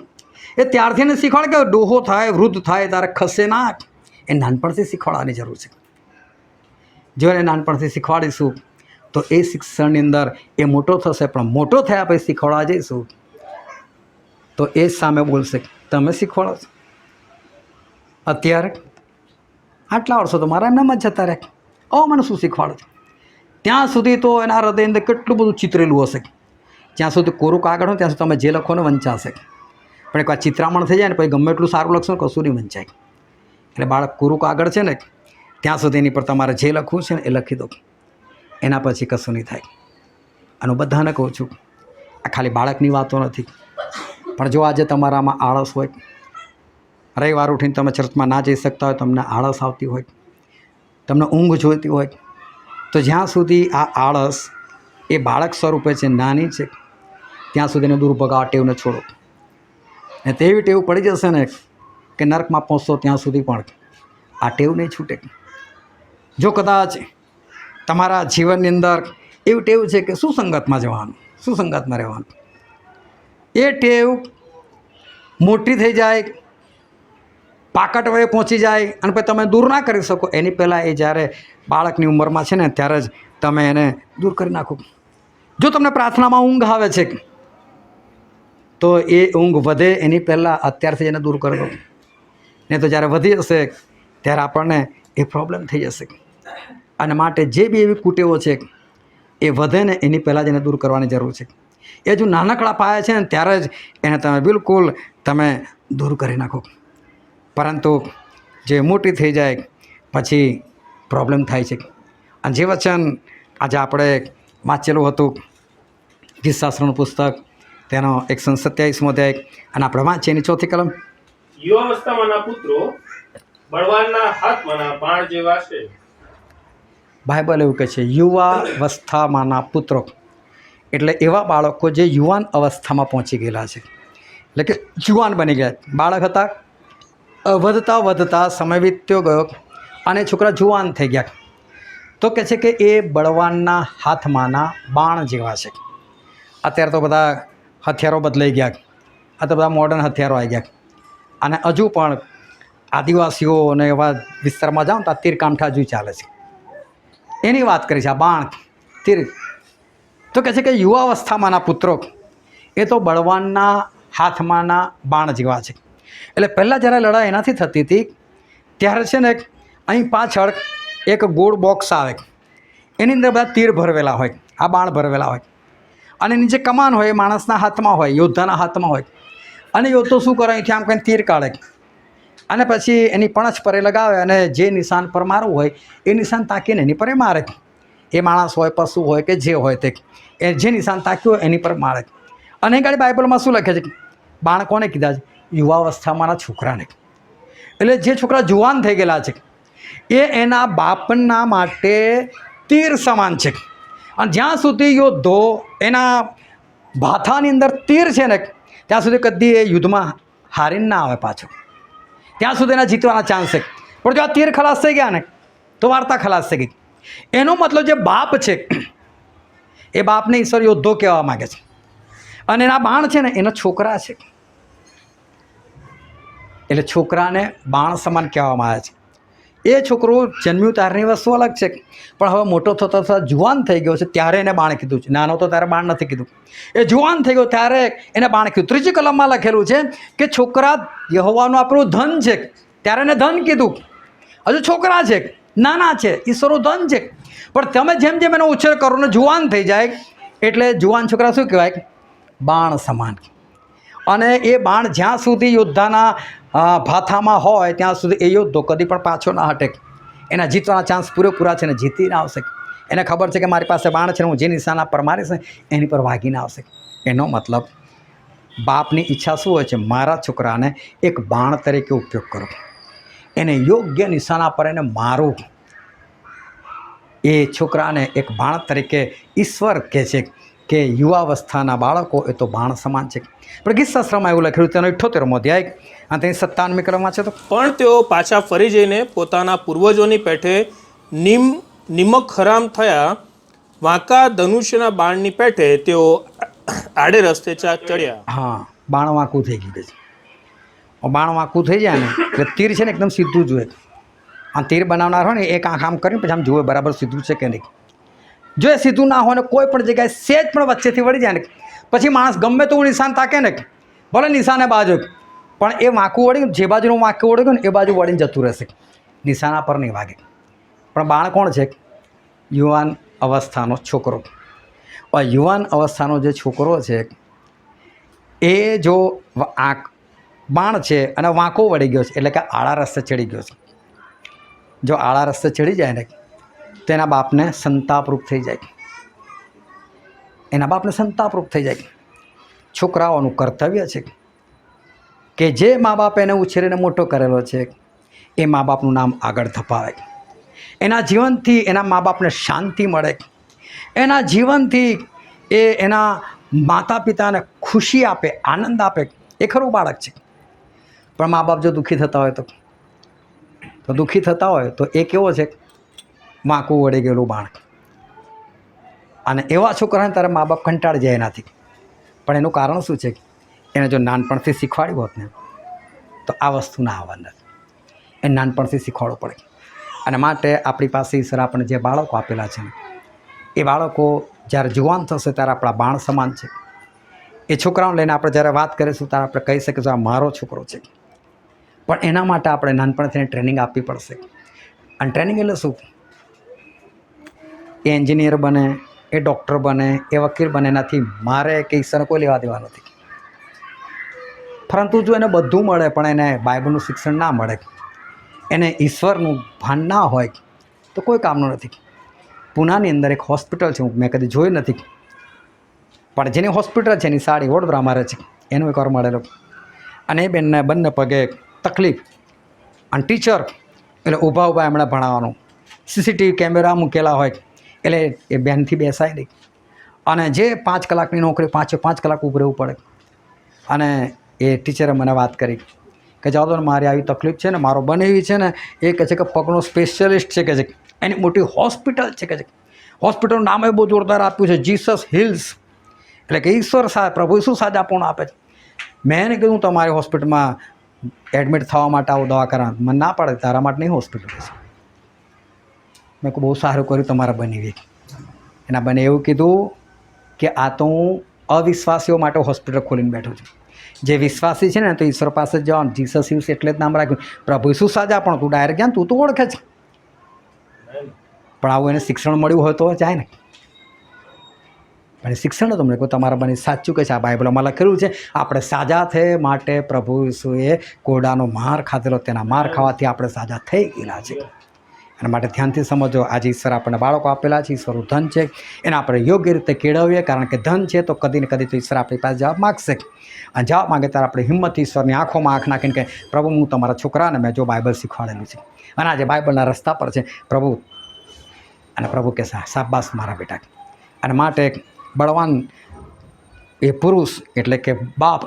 એ ત્યારથી એને શીખવાડે કે ડોહો થાય, વૃદ્ધ થાય તારે ખસે ના. એ નાનપણથી શીખવાડવાની જરૂર છે. જો એને નાનપણથી શીખવાડીશું તો એ શિક્ષણની અંદર એ મોટો થશે, પણ મોટો થયા પછી શીખવાડવા જઈશું તો એ સામે બોલશે તમે શીખવાડો છો. અત્યારે આટલા વર્ષો તો મારા એમનામાં જ જતા રહે, મને શું શીખવાડો છો. ત્યાં સુધી તો એના હૃદય અંદર કેટલું બધું ચિતરેલું હશે. જ્યાં સુધી કોરું કાગળ હોય ત્યાં સુધી તમે જે લખો ને વંચાશે, પણ એકવાર ચિત્રામણ થઈ જાય ને પછી ગમે એટલું સારું લખશો ને કશું નહીં વંચાય. એટલે બાળક કોરું કાગળ છે ને ત્યાં સુધી એની પર તમારે જે લખવું છે ને એ લખી દો, એના પછી કશું નહીં થાય. અને બધાને કહું છું, આ ખાલી બાળકની વાતો નથી, પણ જો આજે તમારામાં આળસ હોય, રવિવાર ઉઠીને તમે ચર્ચમાં ના જઈ શકતા હોય, તમને આળસ આવતી હોય, તમને ઊંઘ જોઈતી હોય, તો જ્યાં સુધી આ આળસ એ બાળક સ્વરૂપે છે, નાની છે, ત્યાં સુધી એને દૂર ભગાવા ટેવને છોડો. ને તેવી ટેવ પડી જશે ને કે નર્કમાં પહોંચશો ત્યાં સુધી પણ આ ટેવ નહીં છૂટે. જો કદાચ તમારા જીવનની અંદર એવી ટેવ છે કે સુસંગતમાં જવાનું, સુસંગતમાં રહેવાનું, એ ટેવ મોટી થઈ જાય, પાકટ વયે પહોંચી જાય અને પછી તમે દૂર ના કરી શકો, એની પહેલાં એ જ્યારે બાળકની ઉંમરમાં છે ને ત્યારે જ તમે એને દૂર કરી નાખો. જો તમને પ્રાર્થનામાં ઊંઘ આવે છે તો એ ઊંઘ વધે એની પહેલાં અત્યારથી એને દૂર કરી દો. નહીં તો જ્યારે વધી જશે ત્યારે આપણને એ પ્રોબ્લેમ થઈ જશે. અને માટે જે બી એવી કુટેવો છે એ વધે ને એની પહેલાં જ એને દૂર કરવાની જરૂર છે. એ જો નાનકડા પાયા છે ને ત્યારે જ એને તમે બિલકુલ તમે દૂર કરી નાખો. પરંતુ જે મોટી થઈ જાય પછી પ્રોબ્લેમ થાય છે. અને જે વચન આજે આપણે વાંચેલું હતું ગીતશાસ્ત્રનું પુસ્તક, તેનો 127મો અધ્યાય અને આપણે વાંચીએ એની 4ઠી કલમ. યુવાવસ્થામાંના પુત્રો બળવાનના હાથમાંના બાણ જેવા છે. બાઇબલ એવું કહે છે યુવાવસ્થામાંના પુત્રો, એટલે એવા બાળકો જે યુવાન અવસ્થામાં પહોંચી ગયેલા છે, એટલે કે જુવાન બની ગયા. બાળક હતા, વધતા વધતા સમય વીત્યો ગયો અને છોકરા જુવાન થઈ ગયા. તો કહે છે કે એ બળવાનના હાથમાંના બાણ જેવા છે. અત્યારે તો બધા હથિયારો બદલાઈ ગયા, આ તો બધા મોડર્ન હથિયારો આવી ગયા. અને હજુ પણ આદિવાસીઓ અને એવા વિસ્તારમાં જાઓ તો આ તીરકામઠા હજુ ચાલે છે. એની વાત કરી છે, આ બાણ તીર. તો કહે છે કે યુવાવસ્થામાંના પુત્રો એ તો બળવાનના હાથમાંના બાણ જેવા છે. એટલે પહેલાં જ્યારે લડાઈ એનાથી થતી હતી ત્યારે છે ને અહીં પાછળ એક ગોળ બોક્સ આવે, એની અંદર બધા તીર ભરવેલા હોય, આ બાણ ભરવેલા હોય, અને નીચે કમાન હોય, એ માણસના હાથમાં હોય, યોદ્ધાના હાથમાં હોય. અને યોદ્ધો શું કરે, અહીંથી આમ કંઈ તીર કાઢે અને પછી એની પણછ પર એ લગાવે અને જે નિશાન પર મારવું હોય એ નિશાન તાકીને એની પર એ મારે. એ માણસ હોય, પશુ હોય કે જે હોય તે, એ જે નિશાન તાક્યું હોય એની પર મારે. અને એ ગાડી બાઇબલમાં શું લખે છે, બાણ કોને કીધા છે? યુવાવસ્થામાંના છોકરાને. એટલે જે છોકરા જુવાન થઈ ગયેલા છે એ એના બાપના માટે તીર સમાન છે. અને જ્યાં સુધી યોદ્ધો એના ભાથાની અંદર તીર છે ને ત્યાં સુધી કદી એ યુદ્ધમાં હારીને ના આવે પાછો, ત્યાં સુધી એના જીતવાના ચાન્સ છે. પણ જો આ તીર ખલાસ થઈ ગયા ને તો વાર્તા ખલાસ થઈ ગઈ. એનો મતલબ જે બાપ છે એ બાપને ઈશ્વર યોદ્ધો કહેવા માગે છે, અને એના બાણ છે ને એના છોકરા છે, એટલે છોકરાને બાણ સમાન કહેવામાં આવે છે. એ છોકરો જન્મ્યું ત્યારની વસ્તુ અલગ છે, પણ હવે મોટો થતો થતા જુવાન થઈ ગયો છે ત્યારે એને બાણ કીધું છે. નાનો તો ત્યારે બાણ નથી કીધું, એ જુવાન થઈ ગયો ત્યારે એને બાણ કીધું. ત્રીજી કલમમાં લખેલું છે કે છોકરા યહોવાનું આપણું ધન છે, ત્યારે એને ધન કીધું. હજુ છોકરા છે, નાના છે, ઈશ્વરનું ધન છે, પણ તમે જેમ જેમ એનો ઉછેર કરો ને જુવાન થઈ જાય એટલે જુવાન છોકરા શું કહેવાય? બાણ સમાન. અને એ બાણ જ્યાં સુધી યોદ્ધાના ભાથામાં હોય ત્યાં સુધી એ યોદ્ધો કદી પણ પાછો ના હટે. એના જીતવાના ચાન્સ પૂરેપૂરા છે ને જીતીને આવશે. એને ખબર છે કે મારી પાસે બાણ છે, હું જે નિશાના પર મારીશ ને એની પર વાગીને આવશે. એનો મતલબ બાપની ઈચ્છા શું હોય છે? મારા છોકરાને એક બાણ તરીકે ઉપયોગ કરો, એને યોગ્ય નિશાના પર એને મારું. એ છોકરાને એક બાણ તરીકે ઈશ્વર કહે છે કે યુવાવસ્થાના બાળકો એ તો બાણ સમાન છે. પણ ગીતશાસ્ત્રમાં એવું લખ્યું, તેનો 78મો અધ્યાય અને તેની 97મી કલમમાં છે. તો પણ તેઓ પાછા ફરી જઈને પોતાના પૂર્વજોની પેઠે નિમક હરામ થયા. વાંકા ધનુષ્યના બાણની પેઠે તેઓ આડે રસ્તે ચડ્યા. હા, બાણ વાંકું થઈ ગયું છે. બાણ વાંકું થઈ જાય ને એટલે તીર છે ને એકદમ સીધું જોઈએ. આ તીર બનાવનાર હોય ને એક આંખ આમ કરીને પછી આમ જુએ બરાબર સીધું છે કે નહીં. જો એ સીધું ના હોય ને કોઈ પણ જગ્યાએ સેજ પણ વચ્ચેથી વળી જાય ને પછી માણસ ગમે તો નિશાન તાકે ને, ભલે નિશાને બાજુ, પણ એ વાંકું વળી જે બાજુનું વાંકું વળી ગયું ને એ બાજુ વળીને જતું રહેશે, નિશાના પર નહીં વાગે. પણ બાણ કોણ છે? યુવાન અવસ્થાનો છોકરો. યુવાન અવસ્થાનો જે છોકરો છે એ જો બાણ છે અને વાંકો વળી ગયો છે એટલે કે આડા રસ્તે ચડી ગયો છે. જો આડા રસ્તે ચડી જાય ને તેના બાપને સંતાપરૂપ થઈ જાય, એના બાપને સંતાપરૂપ થઈ જાય. છોકરાઓનું કર્તવ્ય છે કે જે મા બાપ એને ઉછેરીને મોટો કરેલો છે એ મા બાપનું નામ આગળ ધપાવે, એના જીવનથી એના મા બાપને શાંતિ મળે, એના જીવનથી એ એના માતા પિતાને ખુશી આપે, આનંદ આપે. એ ખરું બાળક છે. પણ મા બાપ જો દુઃખી થતા હોય તો દુઃખી થતા હોય તો એ કેવો છે? વાંકું વળી ગયેલું બાણ. અને એવા છોકરાને તારે મા બાપ કંટાળી જાય એનાથી. પણ એનું કારણ શું છે? એને જો નાનપણથી શીખવાડ્યું હોત ને તો આ વસ્તુ ના આવવાની નથી. એ નાનપણથી શીખવાડવું પડે. અને માટે આપણી પાસે ઈશ્વર આપણને જે બાળકો આપેલા છે ને એ બાળકો જ્યારે જુવાન થશે ત્યારે આપણા બાણ સમાન છે. એ છોકરાઓને લઈને આપણે જ્યારે વાત કરીશું ત્યારે આપણે કહી શકીશું આ મારો છોકરો છે. પણ એના માટે આપણે નાનપણથી ટ્રેનિંગ આપવી પડશે. અને ટ્રેનિંગ એટલે શું? એ એન્જિનિયર બને, એ ડૉક્ટર બને, એ વકીલ બને, એનાથી મારે કે ઈશ્વરને કોઈ લેવા દેવા નથી. પરંતુ જો એને બધું મળે પણ એને બાઇબલનું શિક્ષણ ના મળે, એને ઈશ્વરનું ભાન ના હોય તો કોઈ કામનું નથી. પૂનાની અંદર એક હોસ્પિટલ છે, મેં કદી જોઈ નથી, પણ જેની હોસ્પિટલ છે એની સાડી વડોદરામાં રહે છે. એનું એક વાર મળેલો અને એ બેનને બંને પગે તકલીફ, અને ટીચર એટલે ઊભા એમણે ભણાવવાનું, સીસીટીવી કેમેરા મૂકેલા હોય એટલે એ બેનથી બેસાય નહીં. અને જે 5 કલાકની નોકરી 5 કલાક ઊભું રહેવું પડે. અને એ ટીચરે મને વાત કરી કે જાઓ તો મારી આવી તકલીફ છે ને, મારો બને એવી છે ને, એ કહે છે કે પગનો સ્પેશિયલિસ્ટ છે કે છે, એની મોટી હોસ્પિટલ છે કે છે. હોસ્પિટલનું નામ એ બહુ જોરદાર આપ્યું છે, જીસસ હિલ્સ, એટલે કે ઈશ્વર પ્રભુ શું સાજાપણું આપે છે. મેં એને કીધું તમારી હોસ્પિટલમાં એડમિટ થવા માટે આવું દવા કરાવ. મને ના પાડે, તારા માટે નહીં હોસ્પિટલ છે. મેં કહું બહુ સારું કર્યું તમારા બની. એના બને એવું કીધું કે આ તો હું અવિશ્વાસીઓ માટે હોસ્પિટલ ખોલીને બેઠો છું. જે વિશ્વાસી છે ને તો ઈશ્વર પાસે જ જવાનું, જીસસ હિલ્સ એટલે જ નામ રાખ્યું. પ્રભુ શું સાજા પણ તું ડાયરેક્ટ જાય તું તો ઓળખે છે, પણ આવું એને શિક્ષણ મળ્યું હોય તો જાય ને. પણ શિક્ષણ તમને કહું તમારા બની સાચું કે છે. આ બાઇબલમાં લખેલું છે આપણે સાજા થયે માટે પ્રભુ ઈસુએ કોડાનો માર ખાધેલો, તેના માર ખાવાથી આપણે સાજા થઈ ગયેલા છે. અને માટે ધ્યાનથી સમજો, આજે ઈશ્વર આપણને બાળકો આપેલા છે, ઈશ્વરનું ધન છે, એને આપણે યોગ્ય રીતે કેળવીએ. કારણ કે ધન છે તો કદી ને કદી તો ઈશ્વર આપણી પાસે જવાબ માગશે. અને જવાબ માગે ત્યારે આપણે હિંમત ઈશ્વરની આંખોમાં આંખ નાખીને કે પ્રભુ હું તમારા છોકરાને મેં જો બાઇબલ શીખવાડેલું છે અને આજે બાઇબલના રસ્તા પર છે પ્રભુ. અને પ્રભુ કે શાબાશ મારા બેટા. અને માટે બળવાન એ પુરુષ એટલે કે બાપ,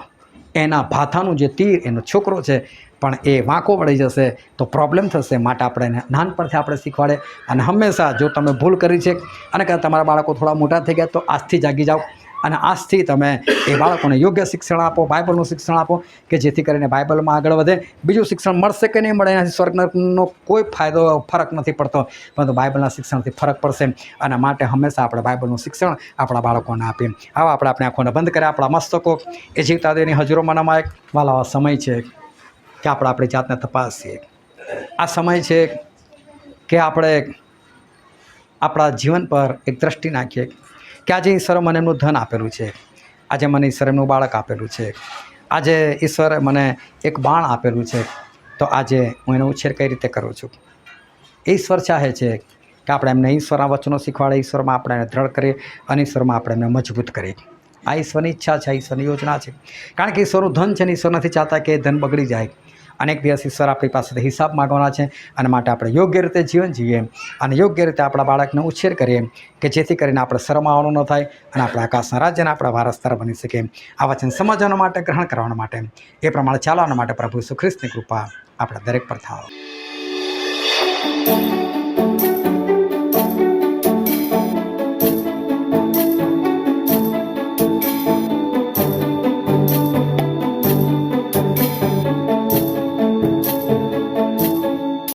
એના ભાથાનું જે તીર એનો છોકરો છે પણ એ વાંકો વળી જશે તો પ્રોબ્લેમ થશે. માટે આપણે એને નાનપણથી આપણે શીખવાડે. અને હંમેશા જો તમે ભૂલ કરી છે અને કદાચ તમારા બાળકો થોડા મોટા થઈ ગયા તો આજથી જાગી જાઓ અને આજથી તમે એ બાળકોને યોગ્ય શિક્ષણ આપો, બાઇબલનું શિક્ષણ આપો કે જેથી કરીને બાઇબલમાં આગળ વધે. બીજું શિક્ષણ મળશે કે નહીં મળે એનાથી સ્વર્ગનો કોઈ ફરક નથી પડતો, પરંતુ બાઇબલના શિક્ષણથી ફરક પડશે. અને માટે હંમેશા આપણે બાઇબલનું શિક્ષણ આપણા બાળકોને આપીએ. આવા આપણે આંખોને બંધ કર્યા, આપણા મસ્તકો એ જીવતા દેવની હજુરોમાં નમાય. વાલા સમય છે કે આપણે આપણી જાતને તપાસીએ. આ સમય છે કે આપણે આપણા જીવન પર એક દ્રષ્ટિ નાખીએ કે આજે ઈશ્વરે મને એમનું ધન આપેલું છે, આજે મને ઈશ્વરે એમનું બાળક આપેલું છે, આજે ઈશ્વરે મને એક બાણ આપેલું છે, તો આજે હું એનો ઉછેર કઈ રીતે કરું છું. ઈશ્વર ચાહે છે કે આપણે એમને ઈશ્વરના વચનો શીખવાડે, ઈશ્વરમાં આપણે એને દ્રઢ કરીએ અને ઈશ્વરમાં આપણે એમને મજબૂત કરીએ. આ ઈશ્વરની ઈચ્છા છે, ઈશ્વરની યોજના છે. કારણ કે ઈશ્વરનું ધન છે ને ઈશ્વર નથી ચાહતા કે એ ધન બગડી જાય. અનેક દિવસ ઈશ્વર આપણી પાસેથી હિસાબ માગવાના છે. અને માટે આપણે યોગ્ય રીતે જીવન જીવીએ અને યોગ્ય રીતે આપણા બાળકને ઉછેર કરીએ કે જેથી કરીને આપણે શરમાવાનું ન થાય અને આપણે આકાશના રાજ્યના આપણા વારસદાર બની શકીએ. આ વચન સમજવા માટે, ગ્રહણ કરવા માટે, એ પ્રમાણે ચાલવા માટે પ્રભુ ઈસુ ખ્રિસ્તની કૃપા આપણા દરેક પર થાવ.